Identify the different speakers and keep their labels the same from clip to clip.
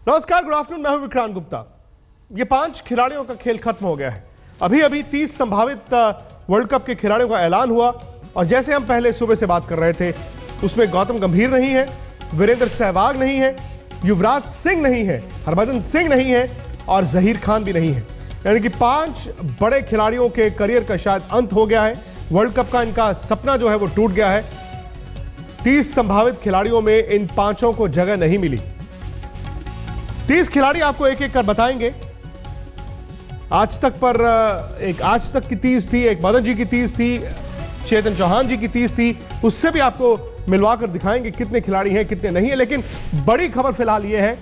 Speaker 1: नमस्कार, good afternoon. मैं हूं विक्रांत गुप्ता। ये 5 खिलाड़ियों का खेल खत्म हो गया है। अभी अभी 30 संभावित वर्ल्ड कप के खिलाड़ियों का ऐलान हुआ और जैसे हम पहले सुबह से बात कर रहे थे, उसमें गौतम गंभीर नहीं है, वीरेंद्र सहवाग नहीं है, युवराज सिंह नहीं है, हरभजन सिंह नहीं है और जहीर खान भी नहीं है। यानी कि 5 बड़े खिलाड़ियों के करियर का शायद अंत हो गया है। वर्ल्ड कप का इनका सपना जो है वो टूट गया है। 30 संभावित खिलाड़ियों में इन 5 को जगह नहीं मिली। 30 खिलाड़ी आपको एक एक कर बताएंगे। आज तक पर आज तक की 30 थी, एक मदन जी की 30 थी, चेतन चौहान जी की 30 थी, उससे भी आपको मिलवाकर दिखाएंगे कितने खिलाड़ी हैं कितने नहीं है। लेकिन बड़ी खबर फिलहाल यह है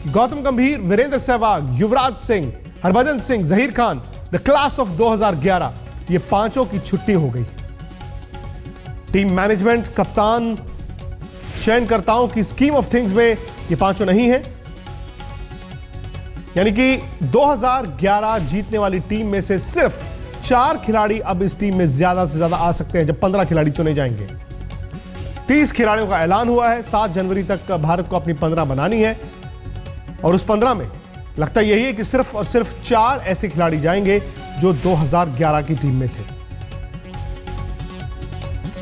Speaker 1: कि Gautam Gambhir, Virender Sehwag, Yuvraj Singh, Harbhajan Singh, Zaheer Khan, the class of 2011, ये 5 की छुट्टी हो गई। टीम मैनेजमेंट, कप्तान, चयनकर्ताओं की स्कीम ऑफ थिंग्स में ये 5 नहीं है। यानी कि 2011 जीतने वाली टीम में से सिर्फ 4 खिलाड़ी अब इस टीम में ज्यादा से ज्यादा आ सकते हैं जब 15 खिलाड़ी चुने जाएंगे। 30 खिलाड़ियों का ऐलान हुआ है। 7 जनवरी तक भारत को अपनी 15 बनानी है और उस 15 में लगता यही है कि सिर्फ और सिर्फ 4 ऐसे खिलाड़ी जाएंगे जो 2011 की टीम में थे।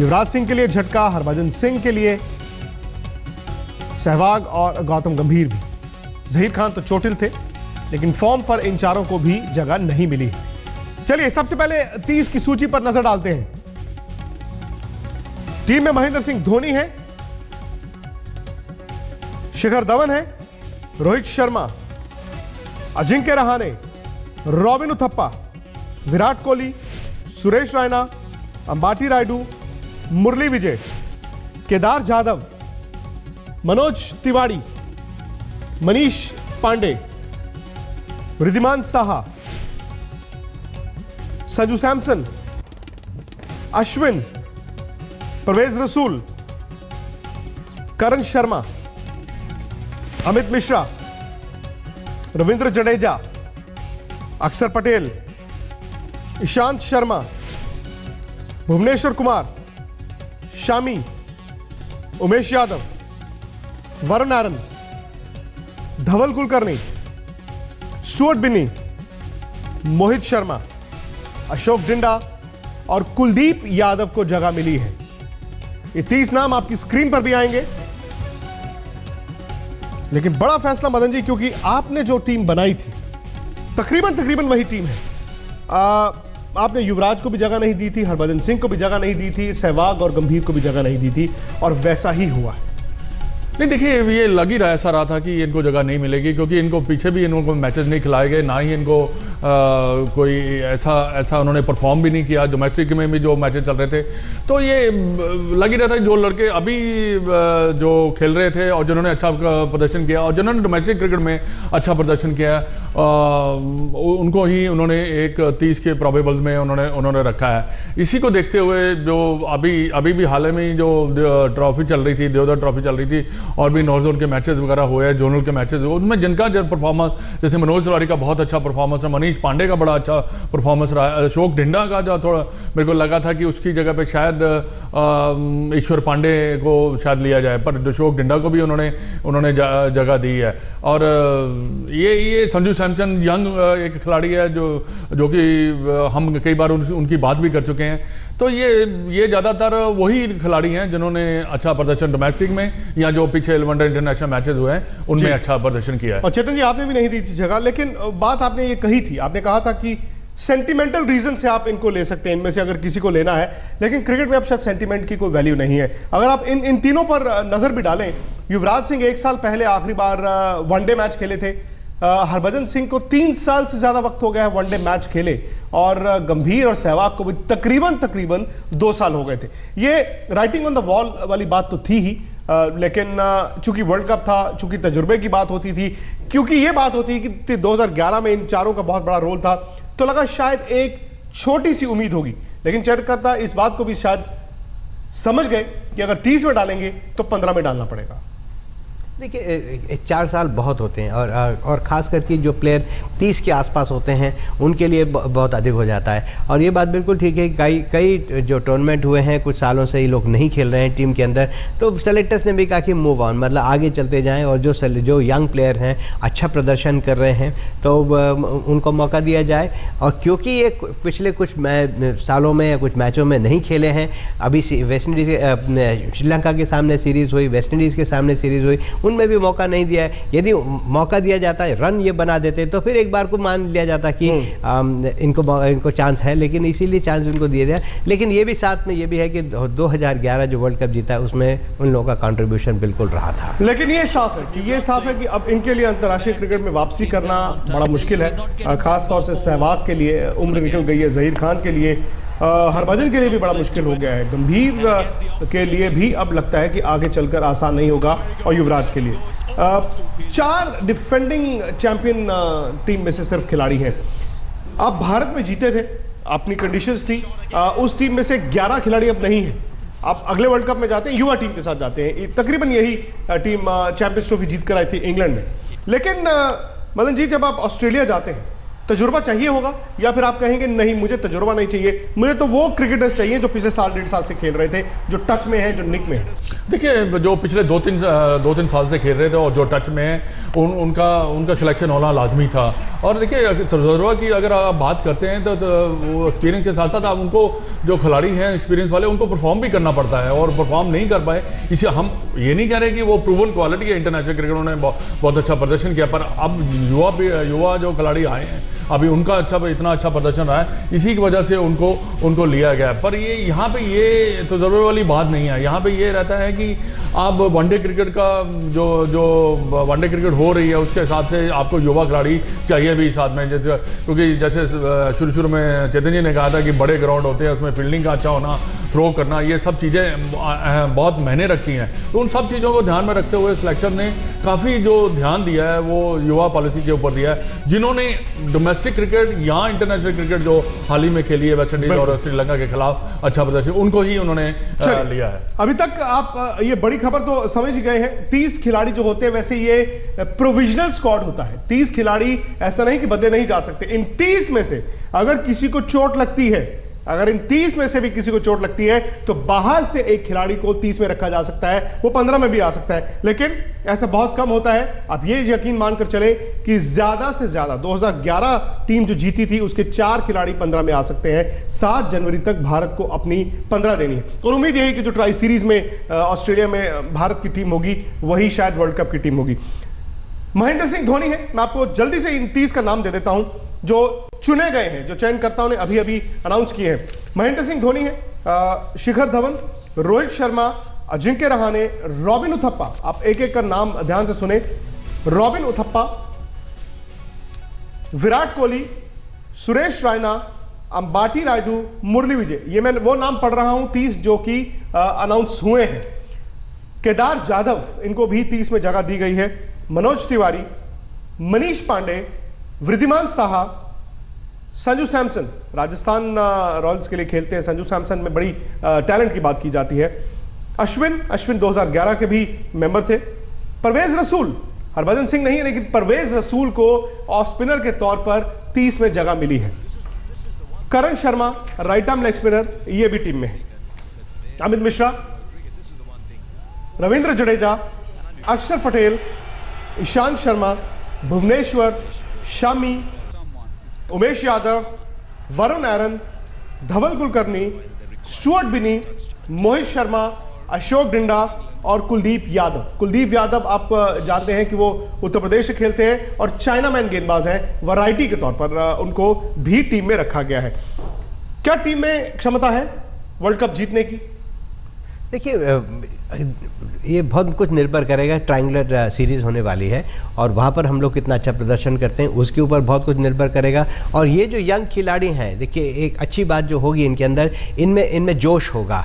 Speaker 1: युवराज सिंह के लिए झटका, हरभजन सिंह के लिए, सहवाग और गौतम गंभीर भी। जहीर खान तो चोटिल थे, लेकिन फॉर्म पर इन 4 को भी जगह नहीं मिली। चलिए सबसे पहले 30 की सूची पर नजर डालते हैं। टीम में महेंद्र सिंह धोनी है, शिखर धवन है, रोहित शर्मा, अजिंक्य रहाणे, रॉबिन उथप्पा, विराट कोहली, सुरेश रैना, अंबाटी रायडू, मुरली विजय, केदार जाधव, मनोज तिवारी, मनीष पांडे, रिद्धिमान साहा, संजू सैमसन, अश्विन, परवेज रसूल, करण शर्मा, अमित मिश्रा, रविंद्र जडेजा, अक्षर पटेल, ईशांत शर्मा, भुवनेश्वर कुमार, शामी, उमेश यादव, वरुण आरन, धवल कुलकर्णी, स्टुअर्ट बिन्नी, मोहित शर्मा, अशोक डिंडा और कुलदीप यादव को जगह मिली है। ये 30 नाम आपकी स्क्रीन पर भी आएंगे। लेकिन बड़ा फैसला मदन जी, क्योंकि आपने जो टीम बनाई थी तकरीबन वही टीम है। आपने युवराज को भी जगह नहीं दी थी, हरभजन सिंह को भी जगह नहीं दी थी, सहवाग और गंभीर को भी जगह नहीं दी थी और वैसा ही हुआ है।
Speaker 2: नहीं देखिए, ये लग ही रहा ऐसा रहा था कि इनको जगह नहीं मिलेगी, क्योंकि इनको पीछे भी इनको मैचेस नहीं खिलाए गए, ना ही इनको कोई ऐसा उन्होंने परफॉर्म भी नहीं किया। डोमेस्टिक में भी जो मैचेस चल रहे थे तो ये लग ही रहा था जो लड़के अभी जो खेल रहे थे और जिन्होंने अच्छा प्रदर्शन किया और जिन्होंने डोमेस्टिक क्रिकेट में अच्छा प्रदर्शन किया, उनको ही उन्होंने एक 30 के प्रोबेबल्स में उन्होंने रखा है। इसी को देखते हुए जो अभी भी हाल में जो ट्रॉफी चल रही थी, देवधर ट्रॉफी चल रही थी और भी नॉर्थ जोन के मैचेस वगैरह हुए, जोनल के मैचेस हुए, उनमें जिनका जो परफॉर्मेंस, जैसे मनोज तिवारी का बहुत अच्छा परफॉर्मेंस है, मनीष पांडे का बड़ा अच्छा परफॉर्मेंस रहा, अशोक डिंडा का जो थोड़ा मेरे को लगा था कि उसकी जगह पे शायद ईश्वर पांडे को शायद लिया जाए, पर अशोक डिंडा को भी उन्होंने जगह दी है। और ये संजू सैमसन यंग एक खिलाड़ी है जो कि हम कई बार उनकी बात भी कर चुके हैं। तो ये ज़्यादातर वही खिलाड़ी हैं जिन्होंने अच्छा प्रदर्शन डोमेस्टिक में या जो पीछे वनडे इंटरनेशनल मैचेस हुए हैं उनमें अच्छा प्रदर्शन किया है।
Speaker 1: और चेतन जी, आपने भी नहीं दी थी जगह, लेकिन बात आपने ये कही थी, आपने कहा था कि सेंटिमेंटल रीजन से आप इनको ले सकते हैं, इनमें से अगर किसी को लेना है। लेकिन क्रिकेट में अब शायद सेंटिमेंट की कोई वैल्यू नहीं है। अगर आप इन तीनों पर नजर भी डालें, युवराज सिंह 1 साल पहले आखिरी बार वनडे मैच खेले थे, हरभजन सिंह को 3 साल से ज्यादा वक्त हो गया है वनडे मैच खेले, और गंभीर और सहवाग को भी तकरीबन 2 साल हो गए थे। ये राइटिंग ऑन द वॉल वाली बात तो थी ही, लेकिन चूंकि वर्ल्ड कप था, चूंकि तजुर्बे की बात होती थी, क्योंकि ये बात होती है कि 2011 में इन 4 का बहुत बड़ा रोल था, तो लगा शायद एक छोटी सी उम्मीद होगी। लेकिन चयनकर्ता इस बात को भी शायद समझ गए कि अगर 30 में डालेंगे तो 15 में डालना पड़ेगा।
Speaker 3: देखिए 4 साल बहुत होते हैं और ख़ास करके जो प्लेयर 30 के आसपास होते हैं उनके लिए बहुत अधिक हो जाता है। और ये बात बिल्कुल ठीक है कि कई जो टूर्नामेंट हुए हैं कुछ सालों से ये लोग नहीं खेल रहे हैं टीम के अंदर, तो सेलेक्टर्स ने भी कहा कि मूव ऑन, मतलब आगे चलते जाएं और जो यंग प्लेयर हैं अच्छा प्रदर्शन कर रहे हैं तो उनको मौका दिया जाए। और क्योंकि ये पिछले कुछ सालों में या कुछ मैचों में नहीं खेले हैं, अभी वेस्ट इंडीज़ श्रीलंका के सामने सीरीज़ हुई, वेस्ट इंडीज़ के सामने सीरीज़ हुई, उनमें भी मौका नहीं दिया है। यदि मौका दिया जाता है, रन ये बना देते तो फिर एक बार को मान लिया जाता कि इनको चांस है, लेकिन इसीलिए चांस उनको दिया गया। लेकिन ये भी साथ में ये भी है कि 2011 जो वर्ल्ड कप जीता उसमें उन लोगों का कंट्रीब्यूशन बिल्कुल रहा था।
Speaker 1: लेकिन ये साफ है कि अब इनके लिए अंतर्राष्ट्रीय क्रिकेट में वापसी करना बड़ा मुश्किल है, खास तौर से सहवाग के लिए उम्र निकल गई है, जहीर खान के लिए, हरभजन के लिए भी बड़ा मुश्किल हो गया है, गंभीर के लिए भी अब लगता है कि आगे चलकर आसान नहीं होगा, और युवराज के लिए 4 डिफेंडिंग चैंपियन टीम में से सिर्फ खिलाड़ी हैं। आप भारत में जीते थे, अपनी कंडीशंस थी, उस टीम में से 11 खिलाड़ी अब नहीं हैं। आप अगले वर्ल्ड कप में जाते हैं, युवा टीम के साथ जाते हैं, तकरीबन यही टीम चैंपियंस ट्रॉफी जीत कर आई थी इंग्लैंड में। लेकिन मदन जी, जब आप ऑस्ट्रेलिया जाते हैं, तजुर्बा चाहिए होगा, या फिर आप कहेंगे नहीं मुझे तजुर्बा नहीं चाहिए, मुझे तो वो क्रिकेटर्स चाहिए जो पिछले साल 1.5 साल से खेल रहे थे, जो टच में है, जो निक में है?
Speaker 2: देखिए, जो पिछले 2-3 साल से खेल रहे थे और जो टच में है उनका सिलेक्शन होना लाजमी था। और देखिए, तजुर्बा की अगर आप बात करते हैं तो वो एक्सपीरियंस के साथ साथ आप उनको, जो खिलाड़ी हैं एक्सपीरियंस वाले, उनको परफॉर्म भी करना पड़ता है, और परफॉर्म नहीं कर पाए, इसे हम ये नहीं कह रहे कि वो प्रूवन क्वालिटी है इंटरनेशनल क्रिकेट, उन्होंने बहुत अच्छा प्रदर्शन किया, पर अब युवा जो खिलाड़ी आए हैं अभी उनका इतना अच्छा प्रदर्शन रहा है, इसी की वजह से उनको लिया गया। पर ये यहाँ पे ये तो ज़रूरत वाली बात नहीं है। यहाँ पे ये रहता है कि आप वनडे क्रिकेट का जो वनडे क्रिकेट हो रही है उसके हिसाब से आपको युवा खिलाड़ी चाहिए भी साथ में, जैसे क्योंकि जैसे शुरू में चेतन जी ने कहा था कि बड़े ग्राउंड होते हैं, उसमें फील्डिंग का अच्छा होना, थ्रो करना, ये सब चीज़ें बहुत मायने रखती हैं। तो उन सब चीज़ों को ध्यान में रखते हुए सिलेक्टर ने काफ़ी जो ध्यान दिया है वो युवा पॉलिसी के ऊपर दिया है, जिन्होंने डोमेस्टिक क्रिकेट या इंटरनेशनल क्रिकेट जो हाल ही में खेली है वेस्ट इंडीज और श्रीलंका के खिलाफ अच्छा प्रदर्शन, उनको ही उन्होंने लिया है।
Speaker 1: अभी तक आप ये बड़ी खबर तो समझ गए हैं, 30 खिलाड़ी जो होते हैं, वैसे ये प्रोविजनल स्क्वाड होता है, 30 खिलाड़ी, ऐसा नहीं कि बदले नहीं जा सकते। इन 30 में से अगर किसी को चोट लगती है, अगर इन 30 में से भी किसी को चोट लगती है तो बाहर से एक खिलाड़ी को 30 में रखा जा सकता है, वो 15 में भी आ सकता है, लेकिन ऐसा बहुत कम होता है। आप ये यकीन मानकर चले कि ज्यादा से ज्यादा 2011 टीम जो जीती थी उसके 4 खिलाड़ी 15 में आ सकते हैं। 7 जनवरी तक भारत को अपनी 15 देनी है, और उम्मीद यही कि जो ट्राई सीरीज में ऑस्ट्रेलिया में भारत की टीम होगी वही शायद वर्ल्ड कप की टीम होगी। महेंद्र सिंह धोनी है, मैं आपको जल्दी से इन 30 का नाम दे देता हूं जो चुने गए हैं, जो चयनकर्ताओं ने अभी अभी अनाउंस किए हैं। महेंद्र सिंह धोनी है, शिखर धवन, रोहित शर्मा, अजिंक्य रहाणे, रॉबिन उथप्पा, आप एक एक का नाम ध्यान से सुने, रॉबिन उथप्पा, विराट कोहली, सुरेश रैना, अंबाटी रायडू, मुरली विजय, ये मैं वो नाम पढ़ रहा हूं 30 जो कि अनाउंस हुए हैं। केदार जाधव, इनको भी 30 में जगह दी गई है। मनोज तिवारी, मनीष पांडे, वृद्धिमान साहा, संजू सैमसन, राजस्थान रॉयल्स के लिए खेलते हैं, संजू सैमसन में बड़ी टैलेंट की बात की जाती है। अश्विन 2011 के भी मेंबर थे। परवेज रसूल, हरभजन सिंह नहीं है लेकिन परवेज रसूल को ऑफ स्पिनर के तौर पर 30 में जगह मिली है। Karan Sharma, right arm leg spinner, ये भी टीम में है। अमित मिश्रा, रविंद्र जडेजा, अक्षर पटेल, ईशांत शर्मा, भुवनेश्वर, शामी, उमेश यादव, वरुण आरन, धवल कुलकर्णी, स्टुअर्ट बिनी, मोहित शर्मा, अशोक डिंडा और कुलदीप यादव। कुलदीप यादव आप जानते हैं कि वो उत्तर प्रदेश से खेलते हैं और चाइनामैन गेंदबाज हैं, वैरायटी के तौर पर उनको भी टीम में रखा गया है। क्या टीम में क्षमता है वर्ल्ड कप जीतने की?
Speaker 3: देखिए, ये बहुत कुछ निर्भर करेगा, ट्रायंगुलर सीरीज़ होने वाली है और वहाँ पर हम लोग कितना अच्छा प्रदर्शन करते हैं उसके ऊपर बहुत कुछ निर्भर करेगा। और ये जो यंग खिलाड़ी हैं, देखिए एक अच्छी बात जो होगी इनके अंदर, इनमें जोश होगा,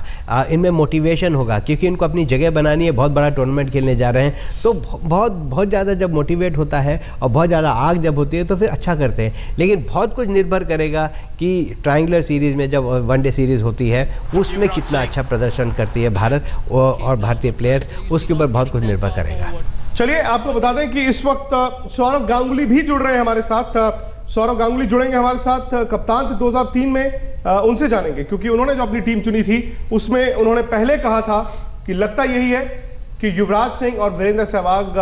Speaker 3: इनमें मोटिवेशन होगा, क्योंकि इनको अपनी जगह बनानी है, बहुत बड़ा टूर्नामेंट खेलने जा रहे हैं, तो बहुत ज़्यादा जब मोटिवेट होता है और बहुत ज़्यादा आग जब होती है तो फिर अच्छा करते हैं। लेकिन बहुत कुछ निर्भर करेगा कि ट्रायंगुलर सीरीज़ में जब वनडे सीरीज़ होती है उसमें कितना अच्छा प्रदर्शन करती है भारत और भारतीय प्लेयर्स, उसके ऊपर बहुत कुछ निर्भर करेगा।
Speaker 1: चलिए आपको बता दें कि इस वक्त सौरव गांगुली भी जुड़ रहे हैं हमारे साथ। सौरव गांगुली जुड़ेंगे हमारे साथ, कप्तान थे 2003 में, उनसे जानेंगे क्योंकि उन्होंने जो अपनी टीम चुनी थी उसमें उन्होंने पहले कहा था कि लगता यही है कि युवराज सिंह और वीरेंद्र सहवाग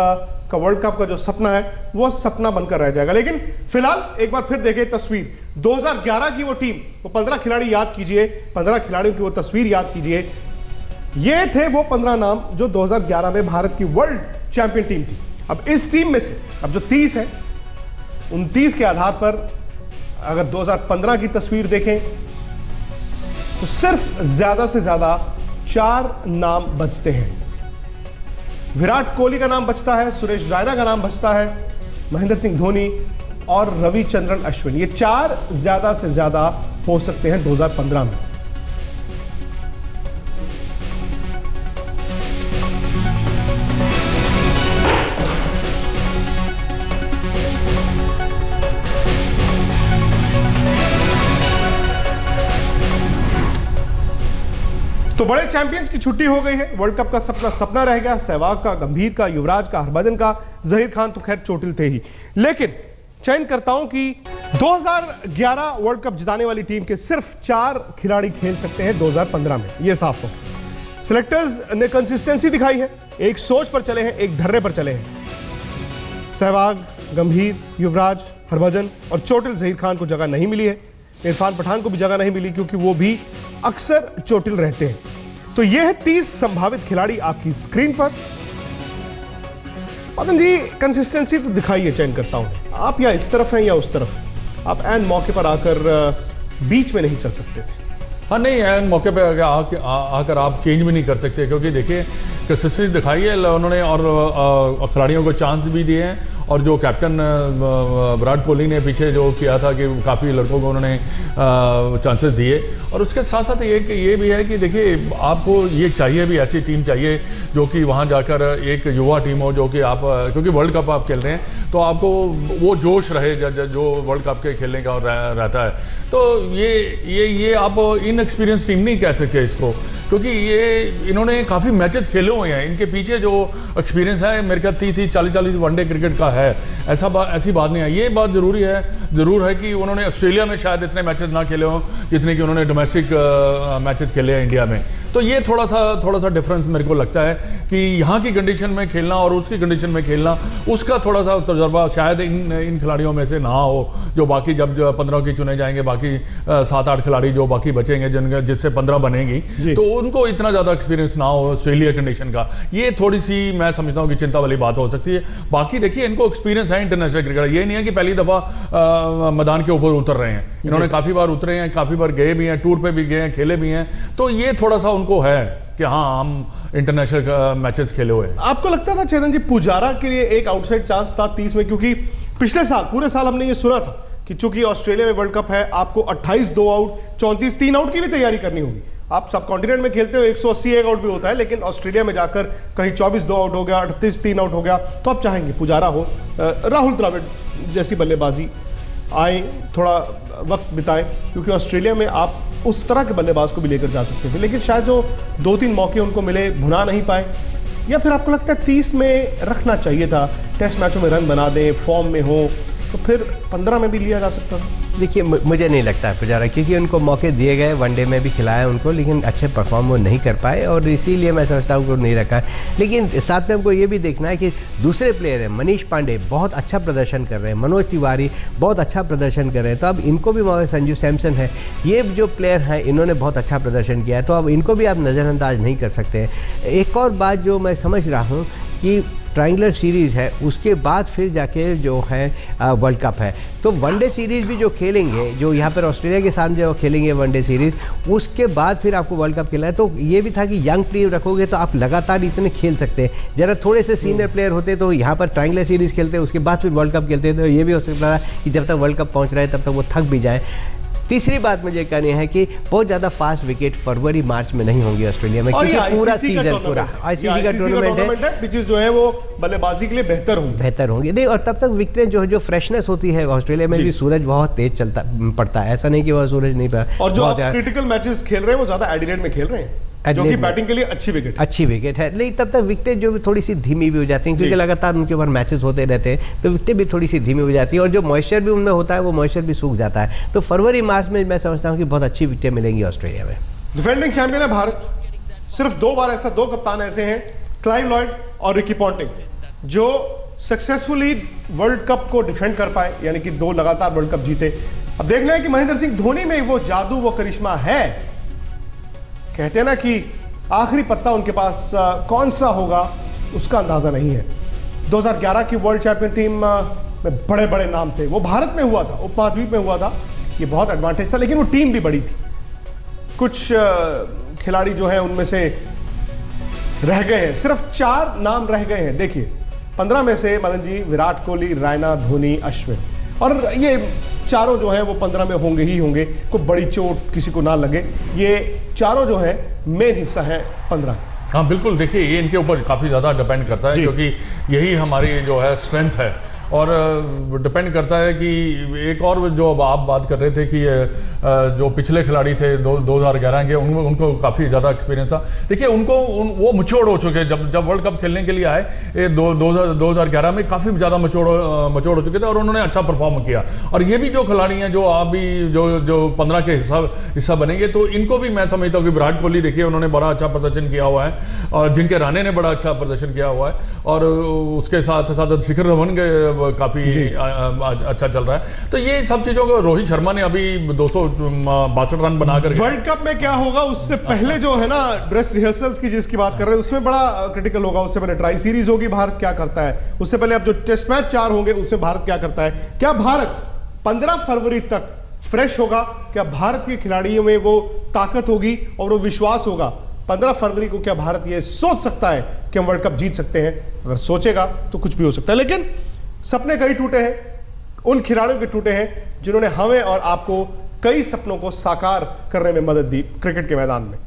Speaker 1: का वर्ल्ड कप का जो सपना है वो सपना बनकर रह जाएगा। लेकिन फिलहाल एक बार फिर देखें तस्वीर 2011 की वो टीम, वो 15 खिलाड़ी याद कीजिए, 15 खिलाड़ियों की वो तस्वीर याद कीजिए। ये थे वो 15 नाम जो 2011 में भारत की वर्ल्ड चैंपियन टीम थी। अब इस टीम में से अब जो 30 है, उन 30 के आधार पर अगर 2015 की तस्वीर देखें तो सिर्फ ज्यादा से ज्यादा 4 नाम बचते हैं। विराट कोहली का नाम बचता है, सुरेश रैना का नाम बचता है, महेंद्र सिंह धोनी और रविचंद्रन अश्विन। ये 4 ज्यादा से ज्यादा हो सकते हैं 2015 में। तो बड़े चैंपियंस की छुट्टी हो गई है, वर्ल्ड कप का सपना सपना रह गया। सहवाग का, गंभीर का, युवराज का, हरभजन का, जहीर खान तो खैर चोटिल थे ही। लेकिन चयनकर्ताओं की 2011 वर्ल्ड कप जिताने वाली टीम के सिर्फ 4 खिलाड़ी खेल सकते हैं 2015 में, यह साफ हो। सिलेक्टर्स ने कंसिस्टेंसी दिखाई है, एक सोच पर चले हैं, एक धर्रे पर चले हैं। सहवाग, गंभीर, युवराज, हरभजन और चोटिल जहीर खान को जगह नहीं मिली है। इरफान पठान को भी जगह नहीं मिली क्योंकि वो भी अक्सर चोटिल रहते हैं। तो ये है 30 संभावित खिलाड़ी आपकी स्क्रीन पर। मदन जी, कंसिस्टेंसी तो दिखाई है चयनकर्ताओं ने, आप या इस तरफ हैं या उस तरफ हैं। आप एन मौके पर आकर बीच में नहीं चल सकते थे।
Speaker 2: हाँ नहीं, एन मौके पे आकर आप चेंज भी नहीं कर सकते, क्योंकि देखिए कंसिस्टेंसी दिखाई है उन्होंने और खिलाड़ियों को चांस भी दिए हैं। और जो कैप्टन विराट कोहली ने पीछे जो किया था कि काफ़ी लड़कों को उन्होंने चांसेस दिए। और उसके साथ साथ ये भी है कि देखिए आपको ये चाहिए भी, ऐसी टीम चाहिए जो कि वहाँ जाकर एक युवा टीम हो, जो कि आप, क्योंकि वर्ल्ड कप आप खेल रहे हैं तो आपको वो जोश रहे जो वर्ल्ड कप के खेलने का रहता है। तो ये आप इनएक्सपीरियंस टीम नहीं कह सकते इसको, क्योंकि ये इन्होंने काफ़ी मैचेस खेले हुए हैं। इनके पीछे जो एक्सपीरियंस है मेरे ख्याल 30-40 वनडे क्रिकेट का है, ऐसी बात नहीं है। ये बात ज़रूर है कि उन्होंने ऑस्ट्रेलिया में शायद इतने मैचेस ना खेले हों जितने कि उन्होंने डोमेस्टिक मैचेस खेले हैं इंडिया में। तो ये थोड़ा सा डिफरेंस मेरे को लगता है कि यहाँ की कंडीशन में खेलना और उसकी कंडीशन में खेलना, उसका थोड़ा सा तजुर्बा शायद इन खिलाड़ियों में से ना हो, जो बाकी जब 15 के चुने जाएंगे, बाकी 7-8 खिलाड़ी जो बाकी बचेंगे जिससे 15 बनेगी, तो उनको इतना ज़्यादा एक्सपीरियंस ना हो ऑस्ट्रेलिया कंडीशन का। ये थोड़ी सी मैं समझता हूँ कि चिंता वाली बात हो सकती है। बाकी देखिए इनको एक्सपीरियंस है इंटरनेशनल क्रिकेट, ये नहीं है कि पहली दफ़ा मैदान के ऊपर उतर रहे हैं। इन्होंने काफ़ी बार उतरे हैं, काफ़ी बार गए भी हैं, टूर पे भी गए हैं, खेले भी हैं। तो ये थोड़ा सा उनको है कि हाँ हम इंटरनेशनल मैचेस खेले हुए हैं।
Speaker 1: आपको लगता था चेतन जी पुजारा के लिए एक आउटसाइड चांस था 30 में? क्योंकि पिछले साल पूरे साल हमने ये सुना था कि चूंकि ऑस्ट्रेलिया में वर्ल्ड कप है, आपको 28 2 आउट, 34 3 आउट की भी तैयारी करनी होगी। आप सब कॉन्टिनेंट में खेलते हो 180 1 आउट भी होता है, लेकिन ऑस्ट्रेलिया में जाकर कहीं 24 2 आउट हो गया, 38 3 आउट हो गया, तो आप चाहेंगे पुजारा हो, राहुल द्रविड़ जैसी बल्लेबाजी आए, थोड़ा वक्त बिताएं, क्योंकि ऑस्ट्रेलिया में आप उस तरह के बल्लेबाज को भी लेकर जा सकते थे। लेकिन शायद जो 2-3 मौके उनको मिले, भुना नहीं पाए, या फिर आपको लगता है 30 में रखना चाहिए था, टेस्ट मैचों में रन बना दें, फॉर्म में हो, तो फिर 15 में भी लिया जा सकता था?
Speaker 3: देखिए मुझे नहीं लगता है पुजारा, क्योंकि उनको मौके दिए गए, वनडे में भी खिलाया उनको, लेकिन अच्छे परफॉर्म वो नहीं कर पाए और इसीलिए मैं समझता हूँ कि नहीं रखा है। लेकिन साथ में हमको ये भी देखना है कि दूसरे प्लेयर हैं, मनीष पांडे बहुत अच्छा प्रदर्शन कर रहे हैं, मनोज तिवारी बहुत अच्छा प्रदर्शन कर रहे हैं, तो अब इनको भी मौका, संजू सैमसन है, ये जो प्लेयर हैं इन्होंने बहुत अच्छा प्रदर्शन किया है, तो अब इनको भी आप नज़रअंदाज नहीं कर सकते हैं। एक और बात जो मैं समझ रहा हूँ कि ट्रायंगुलर सीरीज़ है, उसके बाद फिर जाके जो है वर्ल्ड कप है, तो वनडे सीरीज़ भी जो खेलेंगे, जो यहाँ पर ऑस्ट्रेलिया के सामने जो खेलेंगे वनडे सीरीज़, उसके बाद फिर आपको वर्ल्ड कप खेलना है। तो ये भी था कि यंग प्लेयर रखोगे तो आप लगातार इतने खेल सकते हैं। जरा थोड़े से सीनियर प्लेयर होते तो यहाँ पर ट्रायंगुलर सीरीज़ खेलते, उसके बाद फिर वर्ल्ड कप खेलते, तो ये भी हो सकता था कि जब तक वर्ल्ड कप पहुँच रहे तब तक वो थक भी जाए। तीसरी बात मुझे कहनी है कि बहुत ज़्यादा फास्ट विकेट फरवरी मार्च में नहीं होंगे ऑस्ट्रेलिया में, क्योंकि पूरा सीजन पूरा आईसीसी का टूर्नामेंट है, पिचेस जो है वो बल्लेबाजी के लिए बेहतर होंगे नहीं, और तब तक विकेटें जो फ्रेशनेस होती है ऑस्ट्रेलिया में भी, सूरज बहुत तेज चलता पड़ता है, ऐसा नहीं कि वह सूरज नहीं पड़ा।
Speaker 1: और जो आप क्रिटिकल मैचेस खेल रहे हैं वो ज़्यादा एडिलेड में खेल रहे हैं, जो कि
Speaker 3: एडलेड में।
Speaker 1: बैटिंग के लिए अच्छी विकेट है।
Speaker 3: अच्छी विकेट है, लेकिन तब तक विकेटें जो थोड़ी सी धीमी भी हो जाती हैं, क्योंकि
Speaker 1: जी।
Speaker 3: लगातार उनके ऊपर मैचेस होते रहते हैं, तो विकेटें भी थोड़ी सी धीमी हो जाती है, और जो मॉइस्चर भी उनमें होता है वो मॉइस्चर भी सूख जाता है। तो फरवरी मार्च में मैं समझता हूँ कि बहुत अच्छी विकेटें मिलेंगी ऑस्ट्रेलिया में।
Speaker 1: डिफेंडिंग चैंपियन है भारत। सिर्फ 2 बार ऐसा, 2 कप्तान ऐसे हैं, क्लाइव लॉयड और रिकी पॉन्टिंग, जो सक्सेसफुली वर्ल्ड कप को डिफेंड कर पाए, यानी कि 2 लगातार वर्ल्ड कप जीते। अब देखना है कि महेंद्र सिंह धोनी में वो जादू, वो करिश्मा है। कहते हैं ना कि आखिरी पत्ता उनके पास कौन सा होगा उसका अंदाजा नहीं है। 2011 की वर्ल्ड चैंपियन टीम में बड़े बड़े नाम थे, वो भारत में हुआ था, उपमहाद्वीप में हुआ था, ये बहुत एडवांटेज था, लेकिन वो टीम भी बड़ी थी। कुछ खिलाड़ी जो हैं उनमें से रह गए हैं, सिर्फ 4 नाम रह गए हैं। देखिए 15 में से मदन जी, विराट कोहली, रैना, धोनी, अश्विन, और ये चारों जो हैं वो 15 में होंगे ही होंगे, कोई बड़ी चोट किसी को ना लगे। ये चारों जो हैं मेन हिस्सा है 15।
Speaker 2: हाँ बिल्कुल, देखिए ये इनके ऊपर काफ़ी ज़्यादा डिपेंड करता है, क्योंकि यही हमारी जो है स्ट्रेंथ है, और डिपेंड करता है कि एक और जो अब आप बात कर रहे थे कि जो पिछले खिलाड़ी थे 2011 के, उनको काफ़ी ज़्यादा एक्सपीरियंस था। देखिए वो मच्योर हो चुके, जब वर्ल्ड कप खेलने के लिए आए, ये 2011 में काफ़ी ज़्यादा मच्योर हो चुके थे, और उन्होंने अच्छा परफॉर्म किया। और ये भी जो खिलाड़ी हैं जो अभी जो 15 के हिस्सा बनेंगे, तो इनको भी मैं समझता हूँ कि विराट कोहली, देखिए उन्होंने बड़ा अच्छा प्रदर्शन किया हुआ है, और जिनके राणे ने बड़ा अच्छा प्रदर्शन किया हुआ है, और उसके साथ साथ शिखर धवन के काफी अच्छा चल रहा है। तो ये सब चीजों को, रोहित शर्मा ने अभी 262 रन बनाकर,
Speaker 1: वर्ल्ड कप में क्या होगा उससे पहले जो है ना ड्रेस रिहर्सल्स की जिसकी बात कर रहे हैं, उसमें बड़ा क्रिटिकल होगा। उससे पहले ट्राई सीरीज होगी, भारत क्या करता है, उससे पहले अब जो टेस्ट मैच 4 होंगे उसमें भारत क्या करता है। क्या भारत 15 फरवरी तक फ्रेश होगा? क्या भारत के खिलाड़ियों में वो ताकत होगी और वो विश्वास होगा? 15 फरवरी को क्या भारत ये सोच सकता है कि हम वर्ल्ड कप जीत सकते हैं? अगर सोचेगा तो कुछ भी हो सकता है, लेकिन सपने कई टूटे हैं, उन खिलाड़ियों के टूटे हैं जिन्होंने हमें और आपको कई सपनों को साकार करने में मदद दी क्रिकेट के मैदान में।